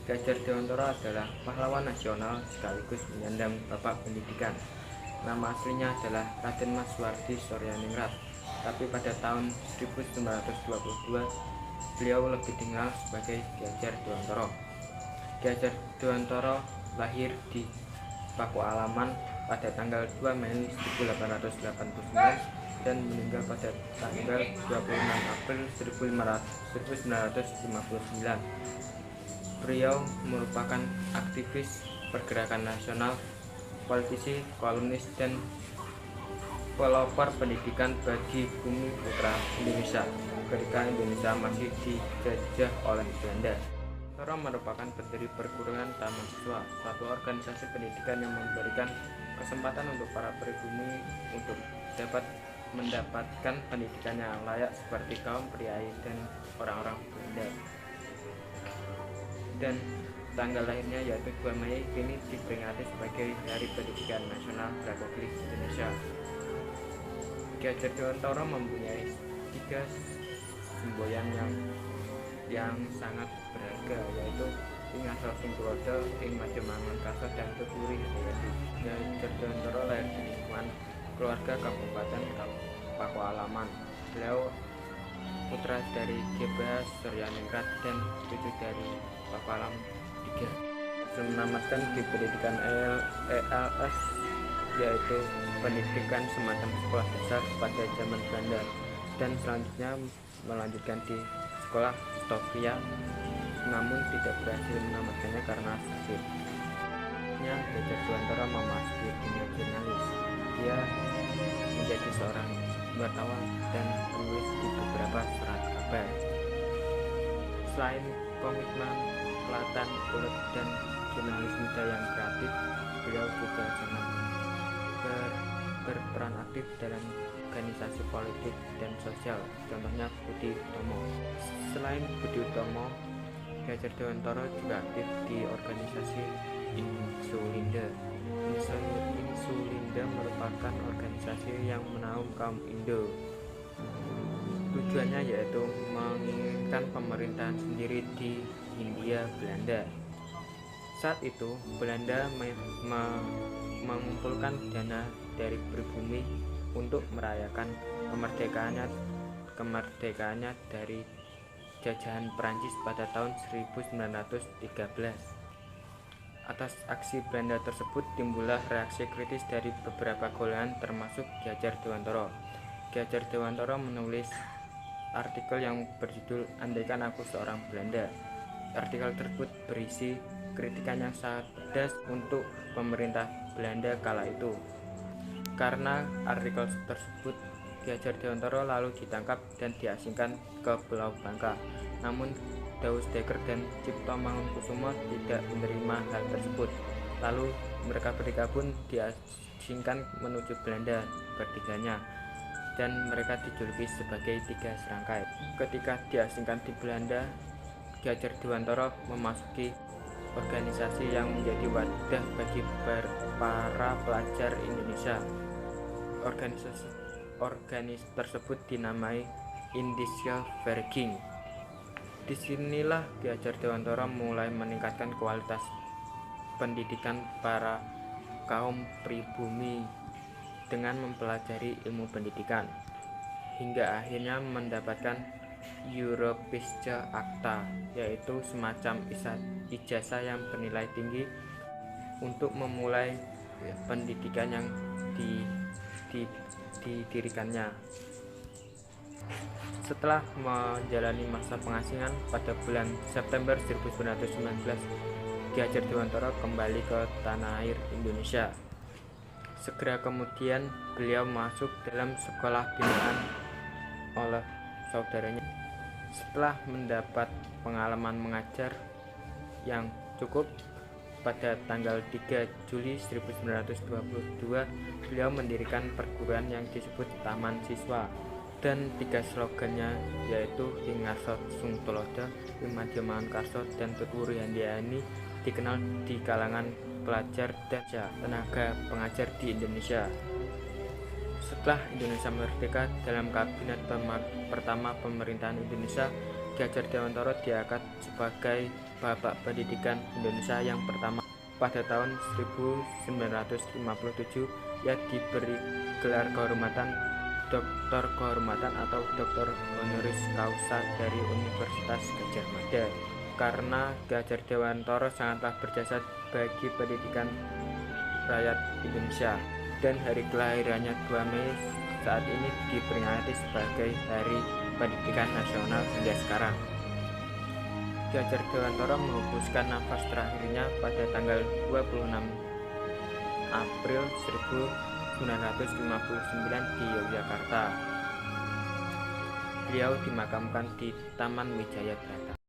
Ki Hajar Dewantara adalah pahlawan nasional sekaligus penyandang Bapak Pendidikan. Nama aslinya adalah Raden Mas Suwardi Suryaningrat, tapi pada tahun 1922 beliau lebih dikenal sebagai Ki Hajar Dewantara. Ki Hajar Dewantara lahir di Pakualaman pada tanggal 2 Mei 1889 dan meninggal pada tanggal 26 April 1959. Beliau merupakan aktivis pergerakan nasional, politisi, kolumnis, dan pelopor pendidikan bagi bumi putra Indonesia ketika Indonesia masih dijajah oleh Belanda. Dewantara merupakan pendiri perguruan Taman Siswa, suatu organisasi pendidikan yang memberikan kesempatan untuk para pribumi untuk dapat mendapatkan pendidikan yang layak seperti kaum priai dan orang-orang Belanda. Dan tanggal lahirnya yaitu 2 Mei ini diperingati sebagai Hari Pendidikan Nasional Republik Indonesia. Ki Hajar Dewantara mempunyai 3 semboyan yang sangat berharga, yaitu ing asal sing tulodo, ing Majemangun Karso, dan Tuturi Handayani. Ki Hajar Dewantara lahir di lingkungan keluarga Kabupaten Pakualaman. Beliau putra dari Gebah Suryaningrat dan cucu dari Pakualaman III. Menamatkan di pendidikan ELS, yaitu pendidikan semacam sekolah dasar pada zaman Belanda, dan selanjutnya melanjutkan di sekolah Stovia, namun tidak berhasil menamatkannya karena sakit. Ki Hajar Dewantara memasuki dunia jurnalis. Dia menjadi seorang wartawan dan menulis di beberapa surat kabar. Selain komitmen pelatan ulet dan jurnalis muda yang kreatif, beliau juga sangat berperan aktif dalam organisasi politik dan sosial, contohnya Budi Utomo. Selain Budi Utomo, Ki Hajar Dewantara juga aktif di organisasi Insulinda. Insulinda merupakan organisasi yang menaungi kaum Indo. Tujuannya yaitu menginginkan pemerintahan sendiri di Hindia Belanda. Saat itu Belanda mengumpulkan dana dari pribumi untuk merayakan kemerdekaannya dari jajahan Prancis pada tahun 1913. Atas aksi Belanda tersebut timbullah reaksi kritis dari beberapa golongan termasuk Ki Hajar Dewantara. Ki Hajar Dewantara menulis artikel yang berjudul Andaikan Aku Seorang Belanda. Artikel tersebut berisi kritikan yang sangat pedas untuk pemerintah Belanda kala itu. Karena artikel tersebut, Ki Hajar Dewantara lalu ditangkap dan diasingkan ke Pulau Bangka. Namun Daus Dekker dan Cipto Mangunkusumo tidak menerima hal tersebut. Lalu mereka bertiga pun diasingkan menuju Belanda bertiganya, dan mereka dijuluki sebagai tiga serangkai. Ketika diasingkan di Belanda, Ki Hajar Dewantara memasuki organisasi yang menjadi wadah bagi para pelajar Indonesia. Organisasi tersebut dinamai Indische Vereniging. Disinilah Ki Hajar Dewantara mulai meningkatkan kualitas pendidikan para kaum pribumi dengan mempelajari ilmu pendidikan, hingga akhirnya mendapatkan Europische Akta, yaitu semacam ijazah yang bernilai tinggi untuk memulai pendidikan yang didirikannya. Setelah menjalani masa pengasingan pada bulan September 1919, Ki Hajar Dewantara kembali ke tanah air Indonesia. Segera kemudian beliau masuk dalam sekolah binaan oleh saudaranya. Setelah mendapat pengalaman mengajar yang cukup, pada tanggal 3 Juli 1922 beliau mendirikan perguruan yang disebut Taman Siswa, dan 3 slogannya yaitu ing ngarsa sung tulodo, ing Majemangun Karso, dan Tuturi Handayani dikenal di kalangan pelajar dan tenaga pengajar di Indonesia. Setelah Indonesia merdeka, dalam kabinet pertama pemerintahan Indonesia, Ki Hajar Dewantara diangkat sebagai Bapak Pendidikan Indonesia yang pertama. Pada tahun 1957 ia diberi gelar kehormatan Doktor Kehormatan atau Doktor Honoris Causa dari Universitas Gadjah Mada, karena Ki Hajar Dewantara sangatlah berjasa bagi pendidikan rakyat Indonesia. Dan hari kelahirannya 2 Mei saat ini diperingati sebagai Hari Pendidikan Nasional hingga sekarang. Ki Hajar Dewantara menghembuskan nafas terakhirnya pada tanggal 26 April 1959 di Yogyakarta. Beliau dimakamkan di Taman Wijaya Brata.